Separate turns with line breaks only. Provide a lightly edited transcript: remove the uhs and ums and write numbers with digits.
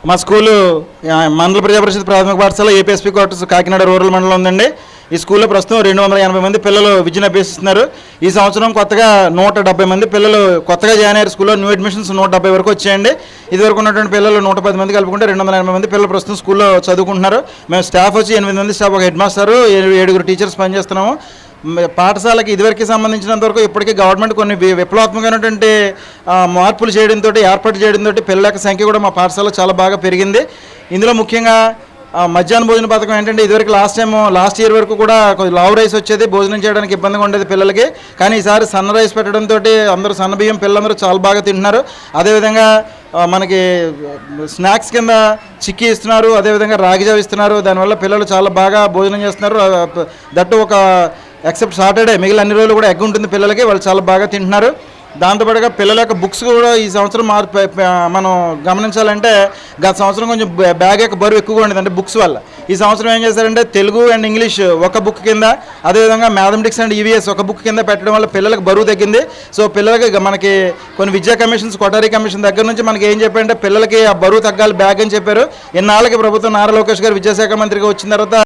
మా స్కూలు మండల ప్రజాపరిషత్ ప్రాథమిక పాఠశాల ఏపీఎస్పీ క్వార్టర్స్ కాకినాడ రూరల్ మండలం ఉందండి. ఈ స్కూల్లో ప్రస్తుతం 280 మంది పిల్లలు విద్యను అభ్యసిస్తున్నారు. ఈ సంవత్సరం కొత్తగా 170 మంది పిల్లలు కొత్తగా జాయిన్ అయ్యారు. స్కూల్లో న్యూ అడ్మిషన్స్ 170 వరకు వచ్చాయండి. ఇదివరకు ఉన్నటువంటి పిల్లలు 110 మంది కలుపుకుంటే 280 మంది పిల్లలు ప్రస్తుతం స్కూల్లో చదువుకుంటున్నారు. మేము స్టాఫ్ వచ్చి 8 మంది స్టాఫ్, ఒక హెడ్ మాస్టర్, 7 టీచర్స్ పనిచేస్తున్నాము. పాఠశాలకి ఇదివరకు సంబంధించినంత వరకు ఇప్పటికీ గవర్నమెంట్ కొన్ని విప్లవాత్మకమైనటువంటి మార్పులు చేయడంతో, ఏర్పాటు చేయడంతో పిల్లల యొక్క సంఖ్య కూడా మా పాఠశాల చాలా బాగా పెరిగింది. ఇందులో ముఖ్యంగా మధ్యాహ్న భోజన పథకం ఏంటంటే, ఇదివరకు లాస్ట్ ఇయర్ వరకు కూడా కొంచెం లావు రైస్ వచ్చేది, భోజనం చేయడానికి ఇబ్బందిగా ఉండేది పిల్లలకి. కానీ ఈసారి సన్న రైస్ పెట్టడంతో అందరూ సన్న బియ్యం పిల్లలందరూ చాలా బాగా తింటున్నారు. అదేవిధంగా మనకి స్నాక్స్ కింద చిక్కీ ఇస్తున్నారు, అదేవిధంగా రాగి జావ ఇస్తున్నారు. దానివల్ల పిల్లలు చాలా బాగా భోజనం చేస్తున్నారు. దట్టు ఒక ఎక్సెప్ట్ సాటర్డే, మిగిలిన అన్ని రోజులు కూడా ఎగ్ ఉంటుంది పిల్లలకి, వాళ్ళు చాలా బాగా తింటున్నారు. దాంతోపాటుగా పిల్లల యొక్క బుక్స్ కూడా ఈ సంవత్సరం మనం గమనించాలంటే, గత సంవత్సరం కొంచెం బ్యాగ్ యొక్క బరువు ఎక్కువగా ఉండేది, అంటే బుక్స్ వల్ల. ఈ సంవత్సరం ఏం చేశారంటే, తెలుగు అండ్ ఇంగ్లీష్ ఒక బుక్ కింద, అదేవిధంగా మ్యాథమెటిక్స్ అండ్ ఈవీఎస్ ఒక బుక్ కింద పెట్టడం వల్ల పిల్లలకు బరువు తగ్గింది. సో పిల్లలకి మనకి కొన్ని విద్యా కమిషన్స్, కొటారీ కమిషన్ దగ్గర నుంచి మనకి ఏం చెప్పారంటే, పిల్లలకి ఆ బరువు తగ్గాలి బ్యాగ్ అని చెప్పారు. ఇన్నాళ్ళకి ప్రభుత్వం నారా లోకేష్ గారు విద్యాశాఖ మంత్రిగా వచ్చిన తర్వాత